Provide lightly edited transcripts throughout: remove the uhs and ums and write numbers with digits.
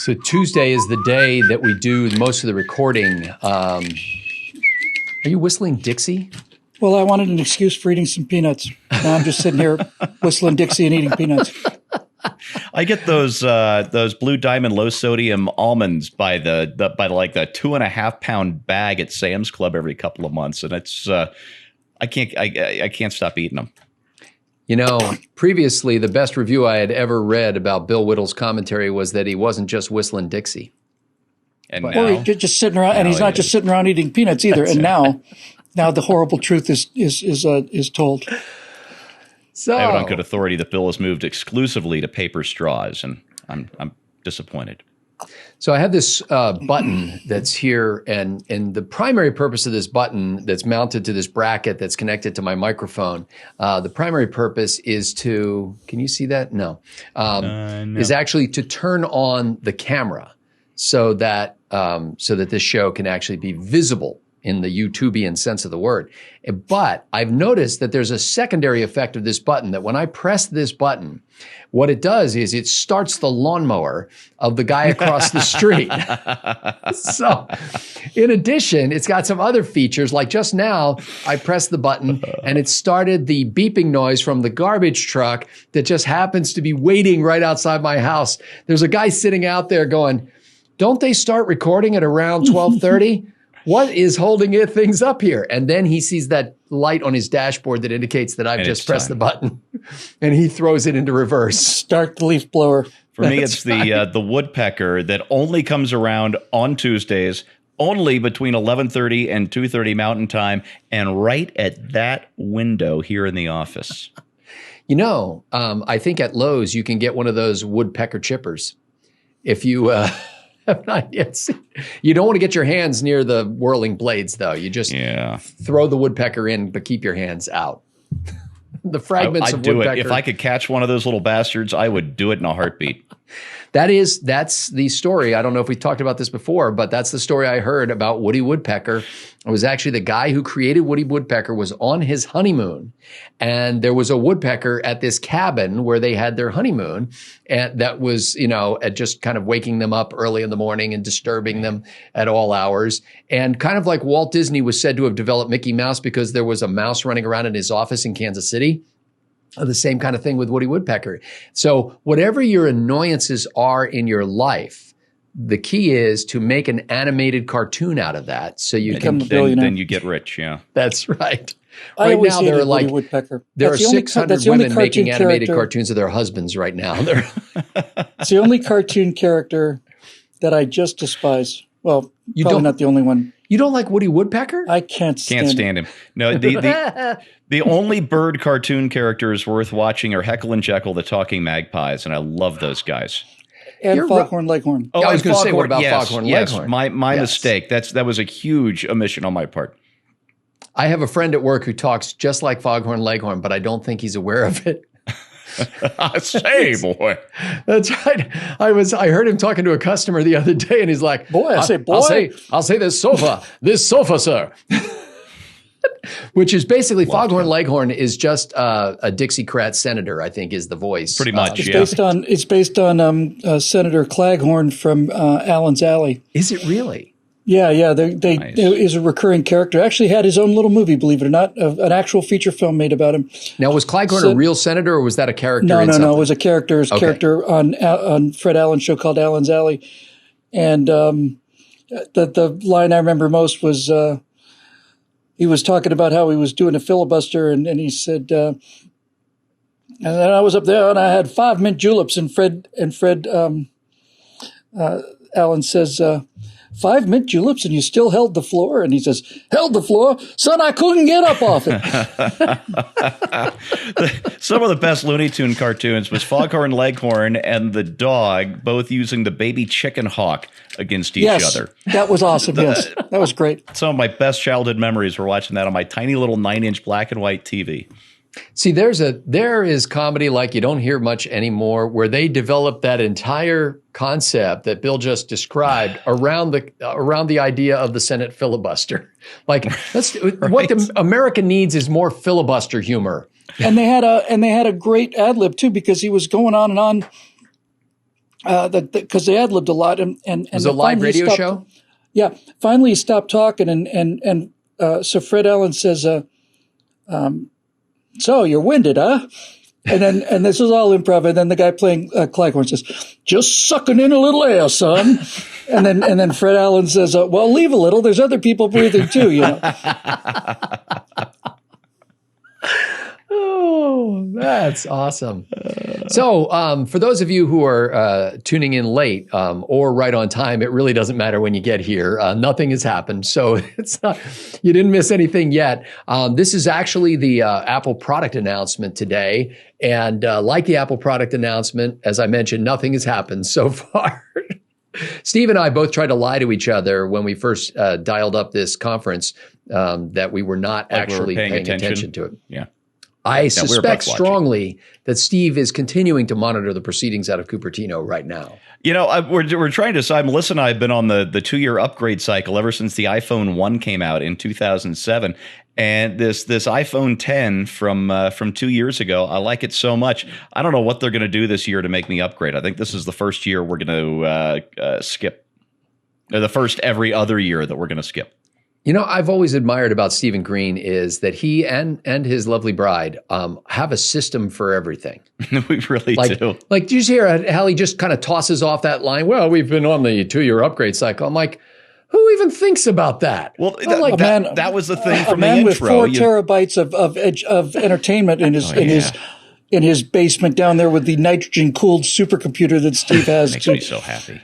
So Tuesday is the day that we do most of the recording. Are you whistling Dixie? Well, I wanted an excuse for eating some peanuts. Now I'm just sitting here whistling Dixie and eating peanuts. I get those Blue Diamond low sodium almonds by the 2.5 pound bag at Sam's Club every couple of months, and it's I can't stop eating them. You know, previously the best review I had ever read about Bill Whittle's commentary was that he wasn't just whistling Dixie. And or he's just sitting around, and he's not just sitting around eating peanuts either. And now the horrible truth is told. So I have it on good authority that Bill has moved exclusively to paper straws, and I'm disappointed. So I have this button that's here, and the primary purpose of this button that's mounted to this bracket that's connected to my microphone, the primary purpose is to, can you see that? No. Is actually to turn on the camera so that this show can actually be visible in the YouTubian sense of the word. But I've noticed that there's a secondary effect of this button, that when I press this button, what it does is it starts the lawnmower of the guy across the street. So in addition, it's got some other features, like just now I pressed the button and it started the beeping noise from the garbage truck that just happens to be waiting right outside my house. There's a guy sitting out there going, don't they start recording at around 12:30? What is holding things up here? And then he sees that light on his dashboard that indicates that I've just pressed the button, and he throws it into reverse. Start the leaf blower. For me, it's the woodpecker that only comes around on Tuesdays, only between 11:30 and 2:30 Mountain Time, and right at that window here in the office. You know, I think at Lowe's you can get one of those woodpecker chippers. If you have not yet seen. You don't want to get your hands near the whirling blades, though. You just throw the woodpecker in, but keep your hands out. The fragments of woodpecker. I'd do it. If I could catch one of those little bastards, I would do it in a heartbeat. That's the story. I don't know if we talked about this before, but that's the story I heard about Woody Woodpecker. It was actually the guy who created Woody Woodpecker was on his honeymoon, and there was a woodpecker at this cabin where they had their honeymoon, and that was, just kind of waking them up early in the morning and disturbing them at all hours. And kind of like Walt Disney was said to have developed Mickey Mouse because there was a mouse running around in his office in Kansas City. The same kind of thing with Woody Woodpecker. So whatever your annoyances are in your life, the key is to make an animated cartoon out of that, so you can then you get rich. Yeah, that's right. Right now, there are Woodpecker. There are 600 women making animated cartoons of their husbands right now. It's the only cartoon character that I just despise. Well, probably not the only one. You don't like Woody Woodpecker? I can't stand him. No, the only bird cartoon characters worth watching are Heckle and Jekyll, the talking magpies, and I love those guys. And Foghorn Leghorn. Oh, I was going to say, what about Foghorn Leghorn? My mistake. That was a huge omission on my part. I have a friend at work who talks just like Foghorn Leghorn, but I don't think he's aware of it. Say, boy. That's right. I heard him talking to a customer the other day, and he's like, "Boy, I say, boy, I'll say this sofa, sir." Which is basically Foghorn Leghorn is just a Dixiecrat senator, I think, is the voice. Pretty much. It's based on Senator Claghorn from Allen's Alley. Is it really? Yeah. Nice. Is a recurring character. Actually had his own little movie, believe it or not, an actual feature film made about him. Now, was Claghorn a real senator, or was that a character? No. It was a character. His character on Fred Allen's show called Allen's Alley. And the line I remember most was he was talking about how he was doing a filibuster, and he said, and then I was up there and I had 5 mint juleps, and Fred Allen says, 5 mint juleps and you still held the floor? And he says, held the floor? Son, I couldn't get up off it. Some of the best Looney Tune cartoons was Foghorn Leghorn and the dog both using the baby chicken hawk against each other. That was awesome. Yes, that was great. Some of my best childhood memories were watching that on my tiny little 9-inch black and white TV. See, there is comedy like you don't hear much anymore, where they develop that entire concept that Bill just described around the idea of the Senate filibuster. Like, what the America needs is more filibuster humor. And they had a great ad lib too, because he was going on and on because they ad-libbed a lot, and was it a live radio show? Yeah, finally he stopped talking, and so Fred Allen says, "So you're winded, huh?" And this is all improv. And then the guy playing Clyghorn says, "Just sucking in a little air, son." And then Fred Allen says, "Well, leave a little. There's other people breathing too, you know." Oh, that's awesome. So for those of you who are tuning in late or right on time, it really doesn't matter when you get here. Nothing has happened. So it's not, you didn't miss anything yet. This is actually the Apple product announcement today. And like the Apple product announcement, as I mentioned, nothing has happened so far. Steve and I both tried to lie to each other when we first dialed up this conference that we were not actually paying attention to it. Yeah. I suspect strongly that Steve is continuing to monitor the proceedings out of Cupertino right now. You know, we're trying to decide. Melissa and I have been on the 2-year upgrade cycle ever since the iPhone 1 came out in 2007. And this iPhone 10 from 2 years ago, I like it so much. I don't know what they're going to do this year to make me upgrade. I think this is the first year we're going to skip. Or the first every other year that we're going to skip. You know, I've always admired about Stephen Green is that he and his lovely bride have a system for everything. We really do. Like, did you hear how he just kind of tosses off that line? Well, we've been on the 2-year upgrade cycle. I'm like, who even thinks about that? Well, that was the thing from the intro. A man with 4 terabytes of entertainment in his basement down there with the nitrogen cooled supercomputer that Steve has. Makes me so happy.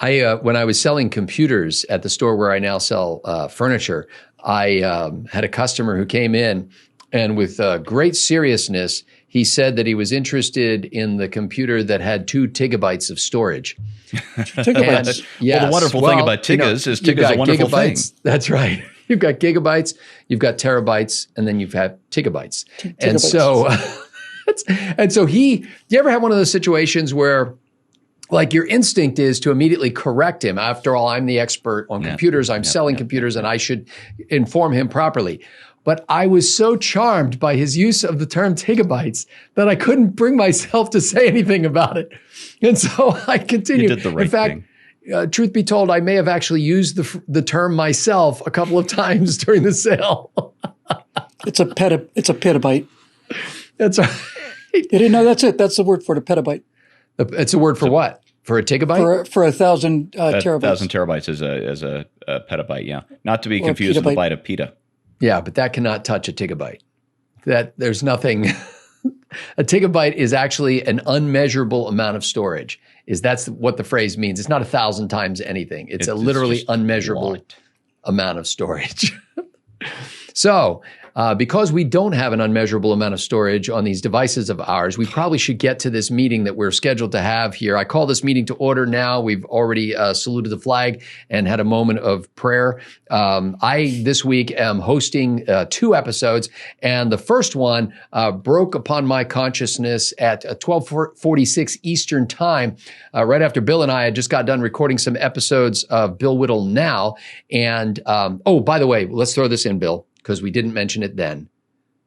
When I was selling computers at the store where I now sell furniture, I had a customer who came in, and with great seriousness, he said that he was interested in the computer that had 2 gigabytes of storage. 2 gigabytes. Yes. Well, the wonderful thing about Tigas is Tiga's a wonderful thing. That's right. You've got gigabytes, you've got terabytes, and then you've had gigabytes. And so, you ever have one of those situations where, like, your instinct is to immediately correct him? After all, I'm the expert on computers. I'm selling computers, and I should inform him properly. But I was so charmed by his use of the term gigabytes that I couldn't bring myself to say anything about it. And so I continued. You did the right thing. In fact, truth be told, I may have actually used the term myself a couple of times during the sale. It's a petabyte. That's right. You didn't know that's it. That's the word for it, a petabyte. It's a word for what? For a gigabyte? For 1,000 terabytes. 1,000 terabytes is a petabyte, yeah. Not to be confused with a byte of peta. Yeah, but that cannot touch a gigabyte. There's nothing. A gigabyte is actually an unmeasurable amount of storage. That's what the phrase means. It's not 1,000 times anything. It's a literally unmeasurable amount of storage. So, because we don't have an unmeasurable amount of storage on these devices of ours, we probably should get to this meeting that we're scheduled to have here. I call this meeting to order now. We've already saluted the flag and had a moment of prayer. I, this week, am hosting 2 episodes, and the first one broke upon my consciousness at 12:46 Eastern Time, right after Bill and I had just got done recording some episodes of Bill Whittle Now. And, by the way, let's throw this in, Bill, because we didn't mention it then.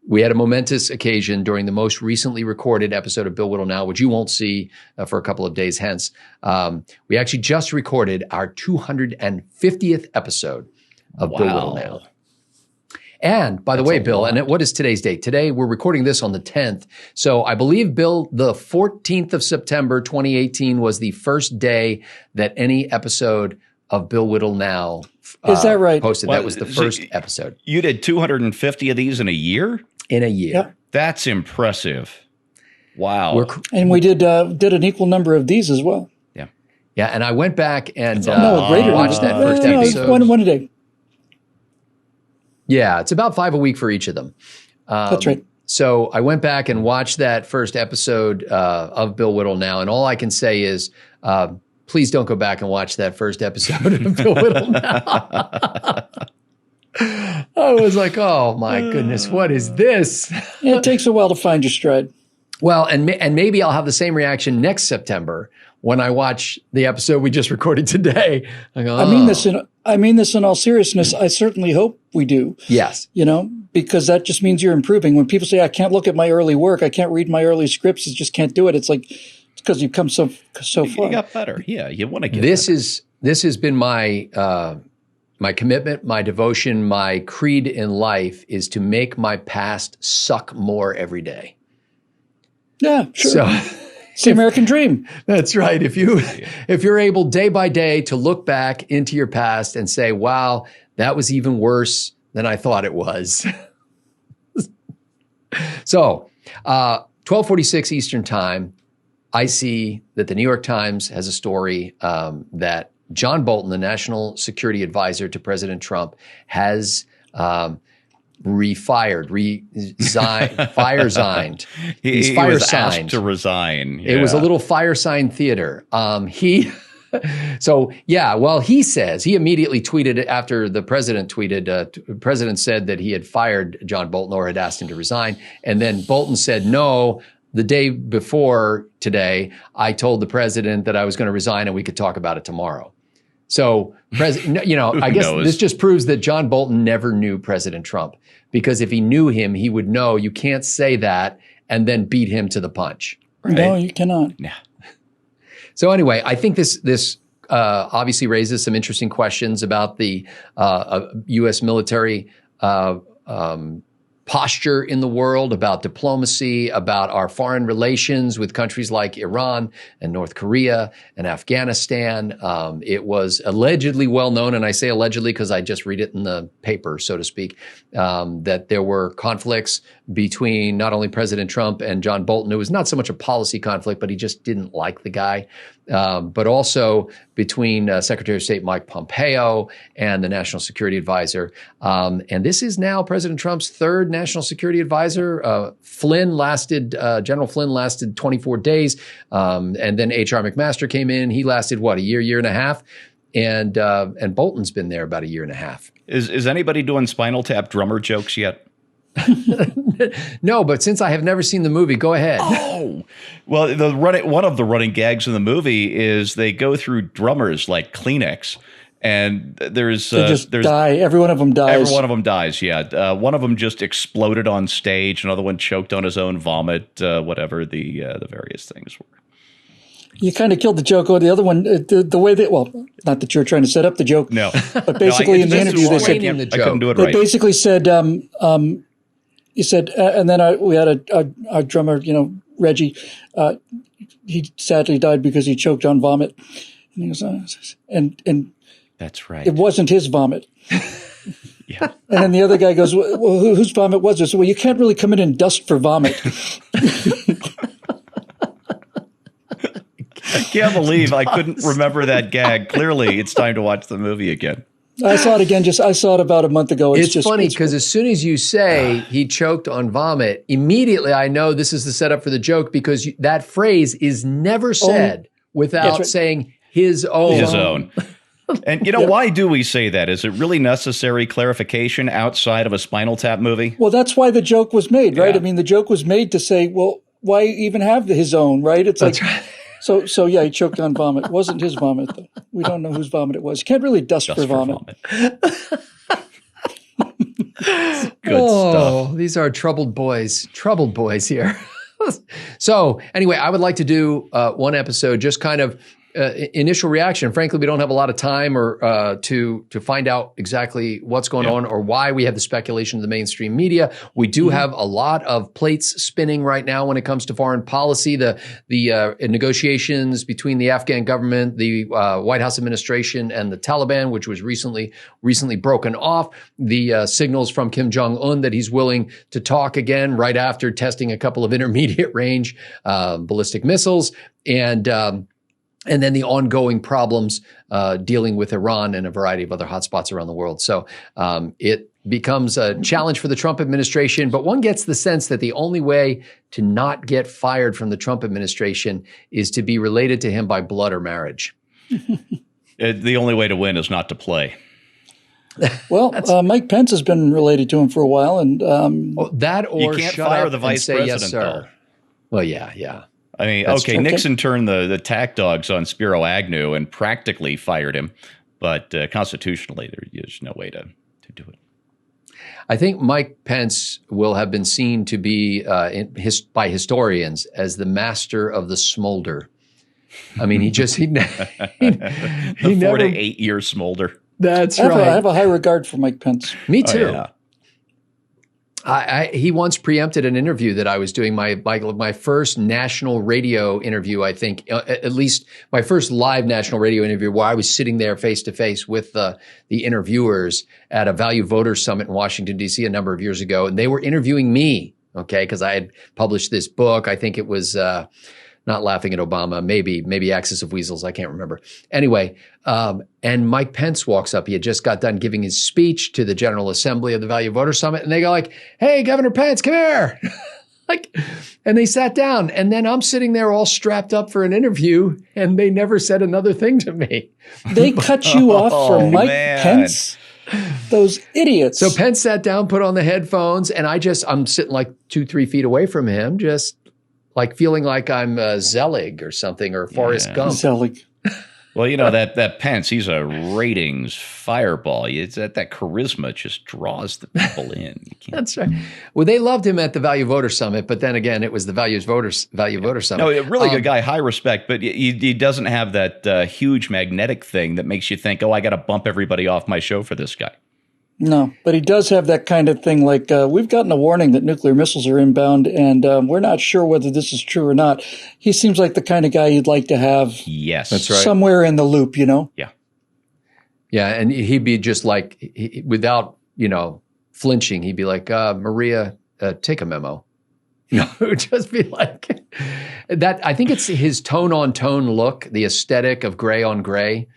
We had a momentous occasion during the most recently recorded episode of Bill Whittle Now, which you won't see for a couple of days hence. We actually just recorded our 250th episode of Bill Whittle Now. And by the way, Bill, and what is today's date? Today, we're recording this on the 10th. So I believe, Bill, the 14th of September, 2018 was the first day that any episode of Bill Whittle Now is that right? Posted. That was the first episode. You did 250 of these in a year? In a year. Yeah. That's impressive. Wow. And we did an equal number of these as well. Yeah. Yeah, and I went back and greater watched that first episode. One a day. Yeah, it's about 5 a week for each of them. That's right. So I went back and watched that first episode of Bill Whittle Now, and all I can say is, please don't go back and watch that first episode of Bill Whittle Now. I was like, oh my goodness, what is this? Yeah, it takes a while to find your stride. Well, and maybe I'll have the same reaction next September when I watch the episode we just recorded today. I go, I mean this in all seriousness. I certainly hope we do. Yes. Because that just means you're improving. When people say, I can't look at my early work, I can't read my early scripts, I just can't do it. It's like, because you've come so far. You got better. Yeah, you want to get this better. This has been my my commitment, my devotion, my creed in life is to make my past suck more every day. Yeah, sure. So it's the American dream. that's right. If you're able day by day to look back into your past and say, wow, that was even worse than I thought it was. So 12:46 Eastern time, I see that the New York Times has a story that John Bolton, the national security advisor to President Trump, has resigned. He's he fire was signed asked to resign. It was a little fire sign theater. He says he immediately tweeted after the president tweeted. The president said that he had fired John Bolton or had asked him to resign, and then Bolton said no. The day before today, I told the president that I was going to resign and we could talk about it tomorrow. So, I guess this just proves that John Bolton never knew President Trump, because if he knew him, he would know you can't say that and then beat him to the punch. Right? No, you cannot. Yeah. So anyway, I think this obviously raises some interesting questions about the U.S. military posture in the world, about diplomacy, about our foreign relations with countries like Iran and North Korea and Afghanistan. It was allegedly well known, and I say allegedly because I just read it in the paper, so to speak, that there were conflicts between not only President Trump and John Bolton. It was not so much a policy conflict, but he just didn't like the guy. But also between Secretary of State Mike Pompeo and the National Security Advisor. And this is now President Trump's third National Security Advisor. General Flynn lasted 24 days. And then H.R. McMaster came in. He lasted, a year and a half. And Bolton's been there about a year and a half. Is anybody doing Spinal Tap drummer jokes yet? No, but since I have never seen the movie, go ahead. Oh, well, one of the running gags in the movie is they go through drummers like Kleenex, and there's die. Every one of them dies. Every one of them dies. Yeah, one of them just exploded on stage. Another one choked on his own vomit. Whatever the various things were. You kind of killed the joke. Or the other one, the way that, not that you're trying to set up the joke. No, but basically in the interview they said the joke. I couldn't do it they right. basically said. He said, and then we had our drummer, Reggie. He sadly died because he choked on vomit. And he goes, and that's right. It wasn't his vomit. Yeah. And then the other guy goes, well, whose vomit was this? Well, you can't really come in and dust for vomit. I can't believe I couldn't remember that gag. Clearly, it's time to watch the movie again. I saw it again. I saw it about a month ago. It's funny because as soon as you say he choked on vomit, immediately I know this is the setup for the joke, because that phrase is never said without saying his own. His own. And why do we say that? Is it really necessary clarification outside of a Spinal Tap movie? Well, that's why the joke was made, right? Yeah. I mean, the joke was made to say, well, why even have his own, right? It's that's like. Right. So he choked on vomit. It wasn't his vomit, though. We don't know whose vomit it was. You can't really dust for vomit. Good stuff. These are troubled boys here. So anyway, I would like to do one episode, just kind of initial reaction. Frankly, we don't have a lot of time or to find out exactly what's going on or why we have the speculation of the mainstream media. We do have a lot of plates spinning right now when it comes to foreign policy. The negotiations between the Afghan government, the White House administration, and the Taliban, which was recently broken off. The signals from Kim Jong-un that he's willing to talk again right after testing a couple of intermediate range ballistic missiles, and then the ongoing problems dealing with Iran and a variety of other hotspots around the world. So it becomes a challenge for the Trump administration, but one gets the sense that the only way to not get fired from the Trump administration is to be related to him by blood or marriage. The only way to win is not to play. Well, Mike Pence has been related to him for a while, and that or you can't shut fire up the vice and say president, yes, sir. though. Well, yeah. I mean, That's okay, true. Nixon turned the tack dogs on Spiro Agnew and practically fired him, but constitutionally, there's no way to do it. I think Mike Pence will have been seen to be by historians as the master of the smolder. I mean, he The 4 to 8 year smolder. That's I right. have a high regard for Mike Pence. Me too. Oh, yeah. He once preempted an interview that I was doing, my first national radio interview, I think, at least my first live national radio interview, where I was sitting there face to face with the interviewers at a Value Voters Summit in Washington, D.C. a number of years ago. And they were interviewing me, okay, because I had published this book. I think it was Not Laughing at Obama, maybe Axis of Weasels. I can't remember. Anyway, and Mike Pence walks up. He had just got done giving his speech to the General Assembly of the Value Voter Summit. And they go like, "Hey, Governor Pence, come here." And they sat down. And then I'm sitting there all strapped up for an interview. And they never said another thing to me. They cut you off for Mike Pence? Those idiots. So Pence sat down, put on the headphones. And I'm sitting like 2-3 feet away from him, just like feeling like I'm Zelig or something, or Forrest Gump. Zelig. Well, that Pence, he's a ratings fireball. It's that charisma just draws the people in. That's right. Well, they loved him at the Value Voter Summit, but then again, it was the Value Voter Summit. No, a really good guy, high respect, but he doesn't have that huge magnetic thing that makes you think, oh, I got to bump everybody off my show for this guy. No, but he does have that kind of thing like, we've gotten a warning that nuclear missiles are inbound, and we're not sure whether this is true or not. He seems like the kind of guy you'd like to have that's right. somewhere in the loop, Yeah. Yeah, and he'd be just like, without, flinching, he'd be like, Maria, take a memo. It would just be like that. I think it's his tone-on-tone look, the aesthetic of gray on gray.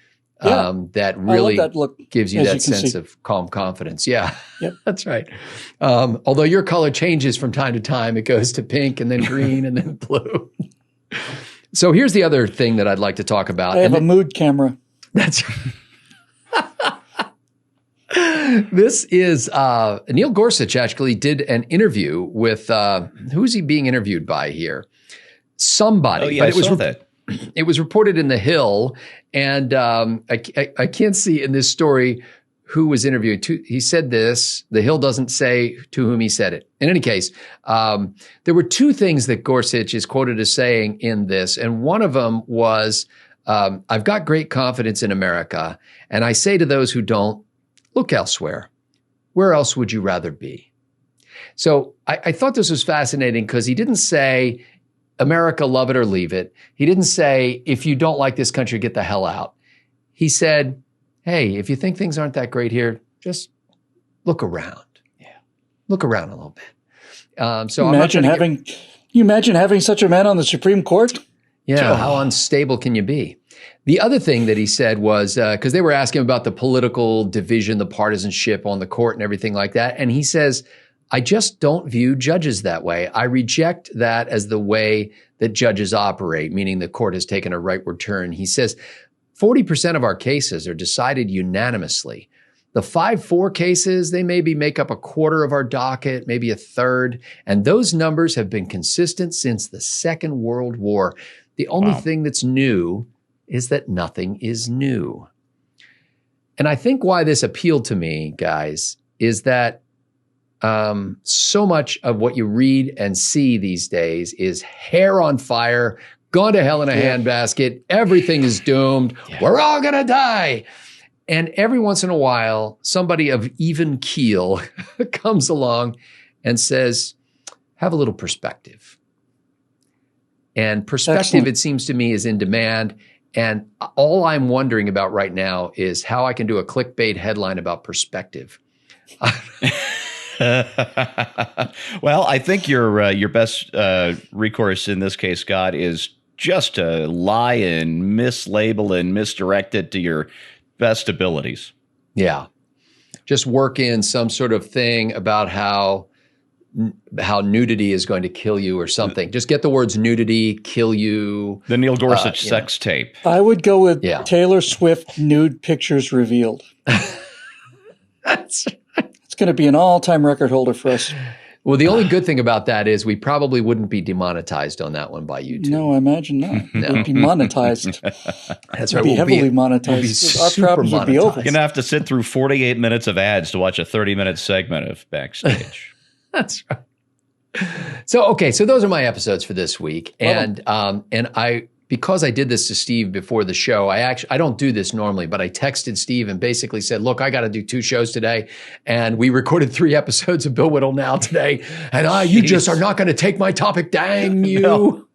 That really that look, gives you that sense of calm confidence. Yeah, yep. That's right. Although your color changes from time to time, it goes to pink and then green and then blue. So here's the other thing that I'd like to talk about. I have a mood camera. That's This is Neil Gorsuch actually did an interview with who's he being interviewed by here? Somebody. Oh, yeah, but I saw that. It was reported in The Hill, and I can't see in this story who was interviewed. He said this. The Hill doesn't say to whom he said it. In any case, there were two things that Gorsuch is quoted as saying in this, and one of them was, I've got great confidence in America, and I say to those who don't, look elsewhere. Where else would you rather be? So I thought this was fascinating because he didn't say, America, love it or leave it. He didn't say, if you don't like this country, get the hell out. He said, hey, if you think things aren't that great here, just look around. Yeah. Look around a little bit. So you imagine having such a man on the Supreme Court? Yeah. How unstable can you be? The other thing that he said was, because they were asking about the political division, the partisanship on the court and everything like that. And he says, I just don't view judges that way. I reject that as the way that judges operate, meaning the court has taken a rightward turn. He says 40% of our cases are decided unanimously. The 5-4 cases, they maybe make up a quarter of our docket, maybe a third. And those numbers have been consistent since the Second World War. The only thing that's new is that nothing is new. And I think why this appealed to me, guys, is that so much of what you read and see these days is hair on fire, gone to hell in a handbasket, everything is doomed, we're all gonna die. And every once in a while, somebody of even keel comes along and says, have a little perspective. And perspective, it seems to me, is in demand. And all I'm wondering about right now is how I can do a clickbait headline about perspective. Well, I think your best recourse in this case, Scott, is just to lie and mislabel and misdirect it to your best abilities. Yeah. Just work in some sort of thing about how nudity is going to kill you or something. Just get the words nudity, kill you. The Neil Gorsuch sex tape. I would go with Taylor Swift nude pictures revealed. That's It's going to be an all-time record holder for us. Well, the only good thing about that is we probably wouldn't be demonetized on that one by YouTube. No, I imagine not. No. We'd be monetized. That's right. We'd be heavily monetized. We'll be Our super problems would be monetized. over. You're going to have to sit through 48 minutes of ads to watch a 30-minute segment of Backstage. That's right. So those are my episodes for this week. And I, because I did this to Steve before the show, I don't do this normally, but I texted Steve and basically said, look, I got to do 2 shows today. And we recorded 3 episodes of Bill Whittle Now today. And you just are not going to take my topic. Dang you. No.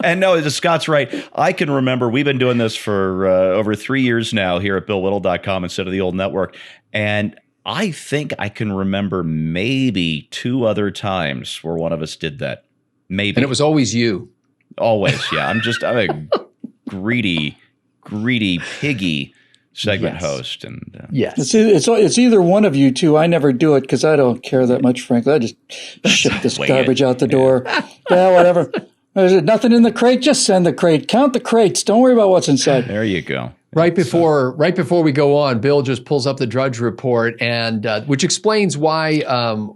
And no, Scott's right. I can remember we've been doing this for over 3 years now here at BillWhittle.com instead of the old network. And I think I can remember maybe 2 other times where one of us did that. Maybe. And it was always you. Always, yeah. I'm a greedy, piggy segment host, and yes, it's either one of you two. I never do it because I don't care that much, frankly. I just ship this garbage out the door. Yeah, whatever. There's nothing in the crate. Just send the crate. Count the crates. Don't worry about what's inside. There you go. Right before we go on, Bill just pulls up the Drudge Report, and which explains why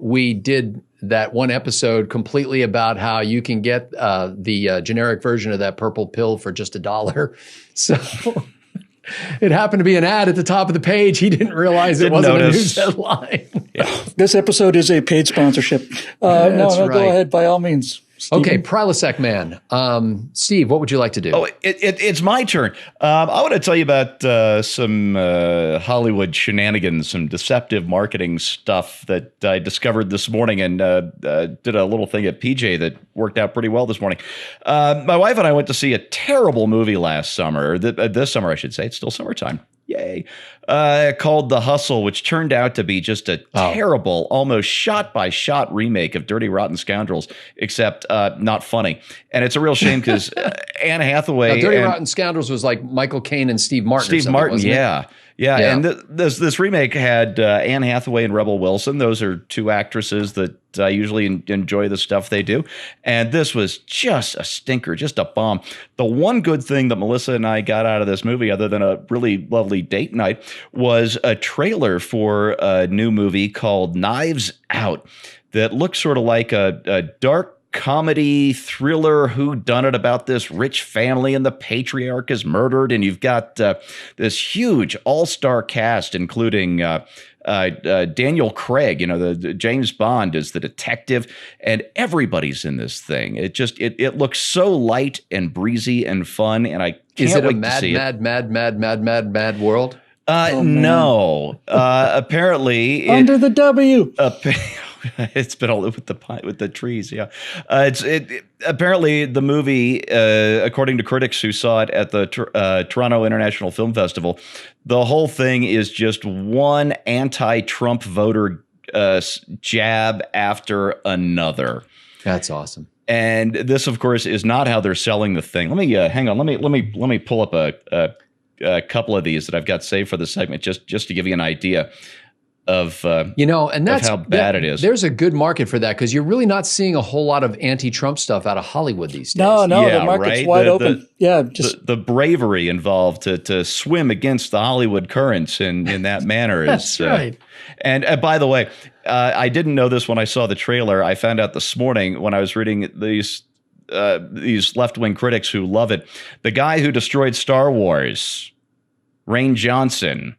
we did that one episode completely about how you can get the generic version of that purple pill for just $1. So it happened to be an ad at the top of the page. He didn't realize it wasn't a news headline. Yeah. This episode is a paid sponsorship. No, go ahead by all means. Steven. Okay, Prilosec Man. Steve, what would you like to do? Oh, it's my turn. I want to tell you about some Hollywood shenanigans, some deceptive marketing stuff that I discovered this morning, and did a little thing at PJ that worked out pretty well this morning. My wife and I went to see a terrible movie last summer, this summer I should say. It's still summertime. Yay. Called The Hustle, which turned out to be just a terrible, almost shot-by-shot remake of Dirty Rotten Scoundrels, except not funny. And it's a real shame because Anne Hathaway... Dirty Rotten Scoundrels was like Michael Caine and Steve Martin. Steve Martin, yeah. And this remake had Anne Hathaway and Rebel Wilson. Those are 2 actresses that I usually enjoy the stuff they do. And this was just a stinker, just a bomb. The one good thing that Melissa and I got out of this movie, other than a really lovely date night, was a trailer for a new movie called Knives Out that looks sort of like a dark comedy thriller whodunit about this rich family and the patriarch is murdered, and you've got this huge all-star cast, including Daniel Craig, the James Bond is the detective, and everybody's in this thing. It looks so light and breezy and fun, and I can't wait to see it. Mad world? No. Apparently, under the W. It's been all with the trees. Yeah. Apparently the movie, according to critics who saw it at the Toronto International Film Festival, the whole thing is just one anti-Trump voter jab after another. That's awesome. And this, of course, is not how they're selling the thing. Let me hang on. Let me pull up a couple of these that I've got saved for the segment, just to give you an idea of and that's how bad it is. There's a good market for that because you're really not seeing a whole lot of anti-Trump stuff out of Hollywood these days. No, the market's wide open. Just the bravery involved to swim against the Hollywood currents in that manner is that's right. And by the way, I didn't know this when I saw the trailer. I found out this morning when I was reading these left-wing critics who love it. The guy who destroyed Star Wars, Rain Johnson,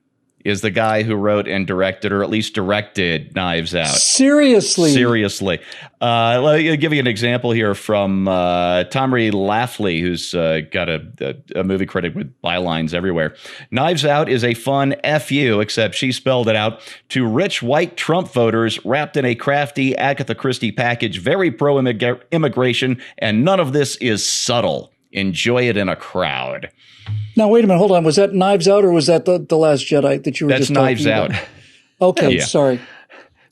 is the guy who wrote and directed, or at least directed, Knives Out. Seriously. Let me give you an example here from Tomri Lafley, who's got a movie critic with bylines everywhere. Knives Out is a fun FU, except she spelled it out, to rich white Trump voters wrapped in a crafty Agatha Christie package, very pro-immigration, and none of this is subtle. Enjoy it in a crowd. Now, wait a minute. Hold on. Was that Knives Out or was that The Last Jedi that you were just talking about? That's Knives Out. Okay, sorry.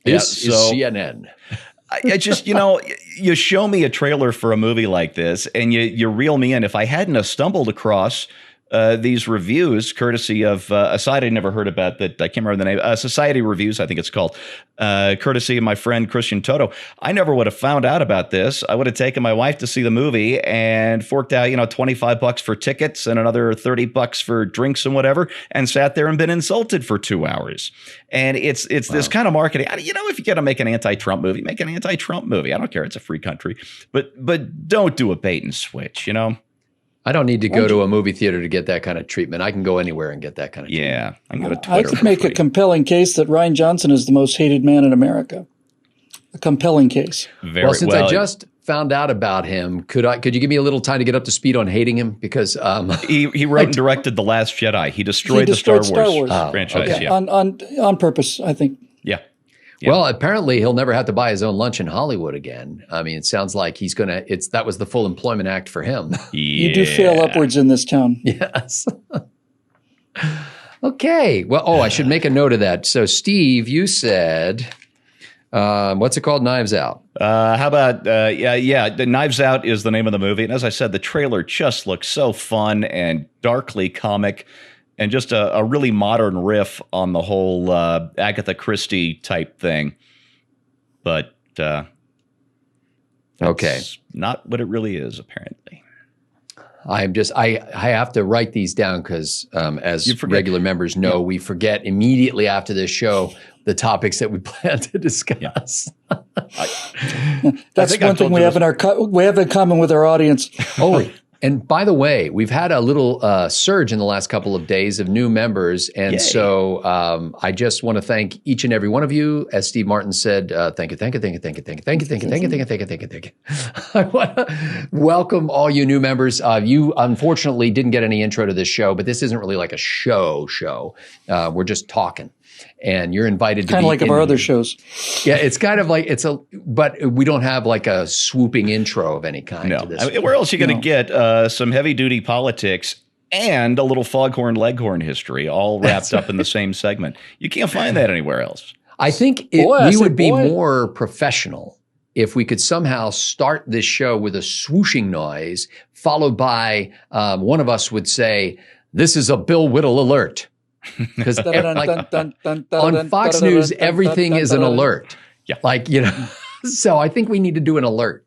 This is CNN. I just, you show me a trailer for a movie like this and you reel me in. If I hadn't have stumbled across these reviews, courtesy of a site I never heard about that I can't remember the name. Society Reviews, I think it's called. Courtesy of my friend Christian Toto. I never would have found out about this. I would have taken my wife to see the movie and forked out, $25 for tickets and another $30 for drinks and whatever, and sat there and been insulted for 2 hours. And it's this kind of marketing. If you're going to make an anti-Trump movie, make an anti-Trump movie. I don't care. It's a free country, but don't do a bait and switch. I don't need to go to a movie theater to get that kind of treatment. I can go anywhere and get that kind of treatment. Yeah, I can go to Twitter. I could make a compelling case that Ryan Johnson is the most hated man in America. A compelling case. Since I just found out about him, could you give me a little time to get up to speed on hating him? Because he wrote and directed The Last Jedi. He destroyed the Star Wars franchise. Okay. Yeah. On purpose, I think. Yeah. Well, apparently he'll never have to buy his own lunch in Hollywood again. I mean, it sounds like that was the full employment act for him. You do fail upwards in this town. Yes. Okay. Well, I should make a note of that. So, Steve, you said, what's it called? Knives Out. How about, the Knives Out is the name of the movie. And as I said, the trailer just looks so fun and darkly comic. And just a really modern riff on the whole Agatha Christie type thing. But okay, not what it really is, apparently. I have to write these down because as regular members know, we forget immediately after this show the topics that we plan to discuss. Yeah. That's one thing we have in common with our audience. Oh. And by the way, we've had a little surge in the last couple of days of new members. And Yay. So I just want to thank each and every one of you. As Steve Martin said, thank you. I want to welcome all you new members. You unfortunately didn't get any intro to this show, but this isn't really like a show. We're just talking. And you're invited to be kind of like of our other shows. Yeah, it's kind of like but we don't have like a swooping intro of any kind. No, to this. Where else are you going to get some heavy duty politics and a little foghorn leghorn history all wrapped up in the same segment? You can't find that anywhere else. I think we would be more professional if we could somehow start this show with a swooshing noise, followed by one of us would say, "This is a Bill Whittle alert." Because on Fox News, everything is an alert. Yeah. So I think we need to do an alert.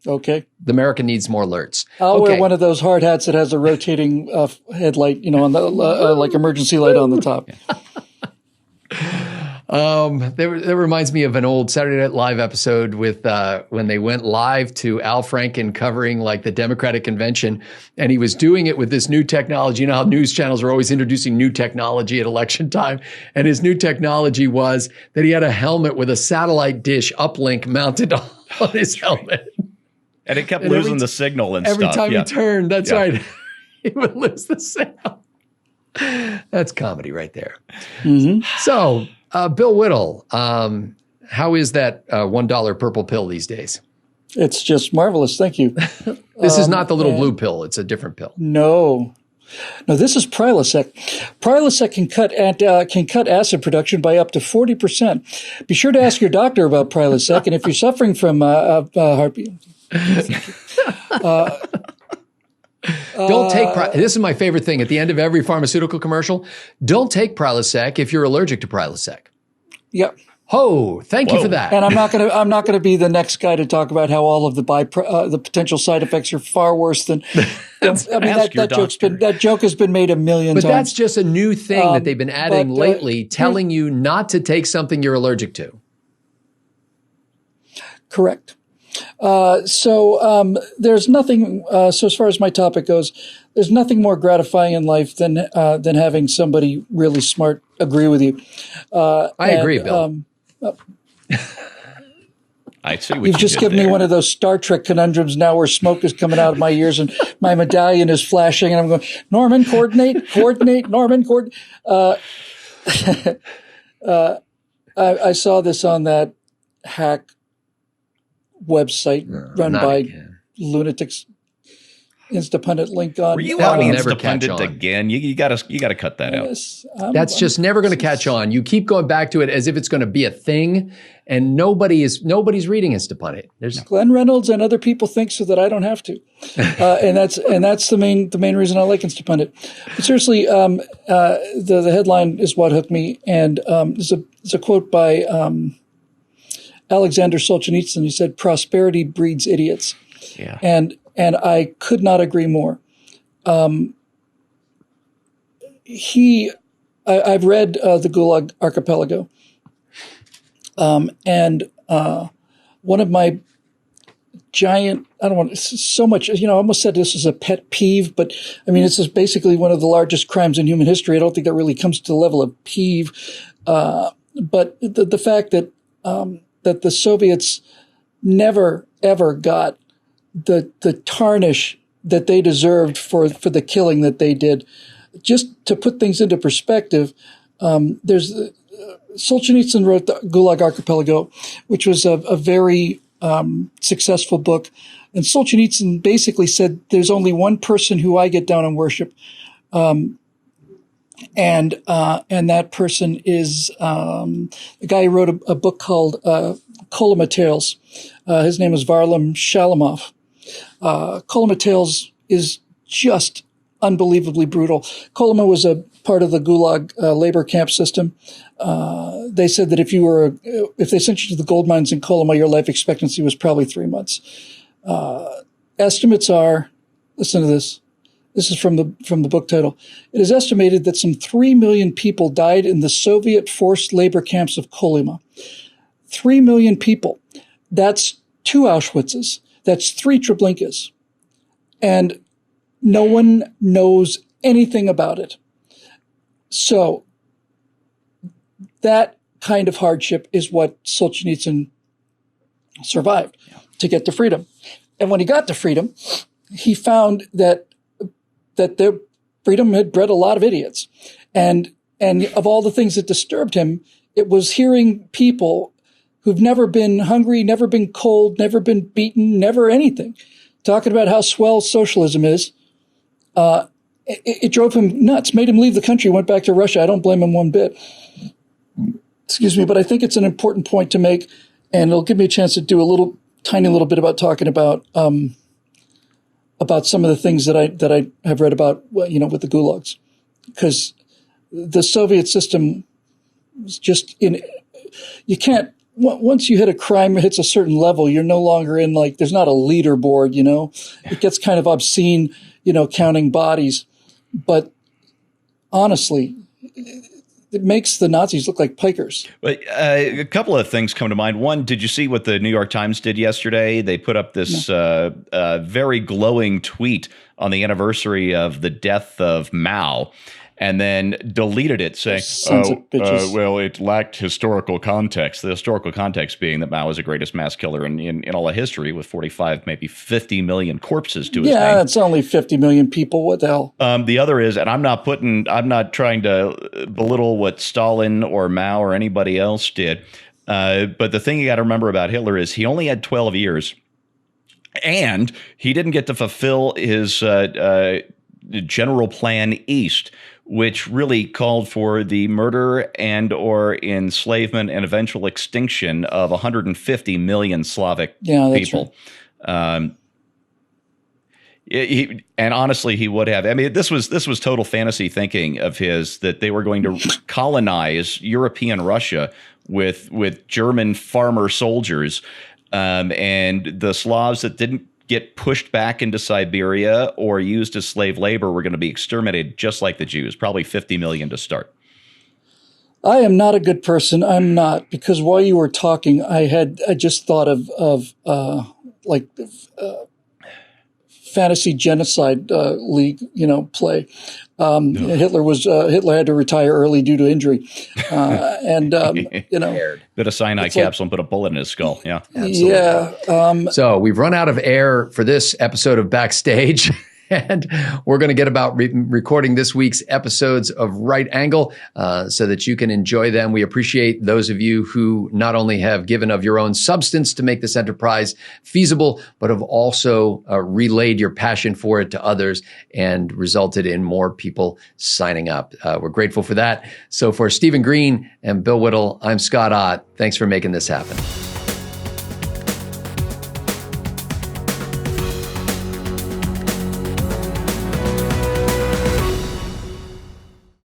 Okay. The America needs more alerts. I'll wear one of those hard hats that has a rotating headlight, on the like emergency light on the top. That reminds me of an old Saturday Night Live episode with when they went live to Al Franken covering like the Democratic convention, and he was doing it with this new technology. You know how news channels are always introducing new technology at election time, and his new technology was that he had a helmet with a satellite dish uplink mounted on his helmet, and it kept losing the signal and every stuff. time he turned. That's right, he would lose the signal. That's comedy right there. Mm-hmm. So. Bill Whittle, how is that $1 purple pill these days? It's just marvelous. Thank you. This is not the little blue pill. It's a different pill. No, this is Prilosec. Prilosec can cut acid production by up to 40%. Be sure to ask your doctor about Prilosec. And if you're suffering from heartbeat, don't take this is my favorite thing at the end of every pharmaceutical commercial. Don't take Prilosec if you're allergic to Prilosec. Yep. Oh, thank you for that. And I'm not gonna be the next guy to talk about how all of the potential side effects are far worse than. That joke has been made a million times. But that's just a new thing that they've been adding lately, telling you not to take something you're allergic to. Correct. So there's nothing. So as far as my topic goes, there's nothing more gratifying in life than having somebody really smart agree with you. I agree, Bill. I see what you've just given me one of those Star Trek conundrums now, where smoke is coming out of my ears and my medallion is flashing, and I'm going, Norman, coordinate, Norman, coordinate. I saw this on that hack website run by lunatics. Instapundit link on. Were you That on will never catch Instapundit on. again? You gotta cut that out. Yes, That's just never going to catch on. You keep going back to it as if it's going to be a thing, and nobody's reading Instapundit. There's Glenn Reynolds and other people think so that I don't have to, and that's the main reason I like Instapundit. But seriously, the headline is what hooked me, and there's a quote by Alexander Solzhenitsyn. He said, "Prosperity breeds idiots," Yeah. and I could not agree more. I've read the Gulag Archipelago, and one of my giant, I don't want so much, I almost said this is a pet peeve, but I mean, it's just basically one of the largest crimes in human history. I don't think that really comes to the level of peeve, but the fact that that the Soviets never ever got the tarnish that they deserved for the killing that they did. Just to put things into perspective, there's Solzhenitsyn wrote the Gulag Archipelago, which was a very successful book. And Solzhenitsyn basically said, there's only one person who I get down and worship. And that person is the guy who wrote a book called Kolyma Tales. His name is Varlam Shalamov. Kolyma Tales is just unbelievably brutal. Kolyma was a part of the Gulag labor camp system. They said that if they sent you to the gold mines in Kolyma, your life expectancy was probably 3 months. Estimates are, listen to this. This is from the book title. It is estimated that some 3 million people died in the Soviet forced labor camps of Kolyma. 3 million people. That's 2 Auschwitzes. That's 3 Treblinkas. And no one knows anything about it. So that kind of hardship is what Solzhenitsyn survived to get to freedom. And when he got to freedom, he found that their freedom had bred a lot of idiots. And of all the things that disturbed him, it was hearing people who've never been hungry, never been cold, never been beaten, never anything, talking about how swell socialism is. It drove him nuts, made him leave the country, went back to Russia. I don't blame him one bit. Excuse me, but I think it's an important point to make, and it'll give me a chance to do a tiny little bit about talking about some of the things that I have read about, with the gulags, because the Soviet system was just you can't, once you hit a crime hits a certain level, you're no longer in, there's not a leaderboard, it gets kind of obscene, counting bodies. But honestly, it makes the Nazis look like pikers. But a couple of things come to mind. One, did you see what the New York Times did yesterday? They put up this very glowing tweet on the anniversary of the death of Mao, and then deleted it saying, well, it lacked historical context. The historical context being that Mao was the greatest mass killer in all of history, with 45, maybe 50 million corpses to his name. Yeah, it's only 50 million people. What the hell? The other is, and I'm not trying to belittle what Stalin or Mao or anybody else did, but the thing you got to remember about Hitler is he only had 12 years, and he didn't get to fulfill his General Plan East, which really called for the murder and or enslavement and eventual extinction of 150 million Slavic people. Right. And honestly, he would have. I mean, this was total fantasy thinking of his, that they were going to colonize European Russia with German farmer soldiers, and the Slavs that didn't get pushed back into Siberia or used as slave labor were going to be exterminated, just like the Jews. Probably 50 million to start. I am not a good person. I'm not, because while you were talking, I just thought of fantasy genocide league, play. Hitler had to retire early due to injury, bit of cyanide capsule and put a bullet in his skull. Yeah, absolutely. Yeah. So we've run out of air for this episode of Backstage. And we're going to get about recording this week's episodes of Right Angle so that you can enjoy them. We appreciate those of you who not only have given of your own substance to make this enterprise feasible, but have also relayed your passion for it to others and resulted in more people signing up. We're grateful for that. So for Stephen Green and Bill Whittle, I'm Scott Ott. Thanks for making this happen.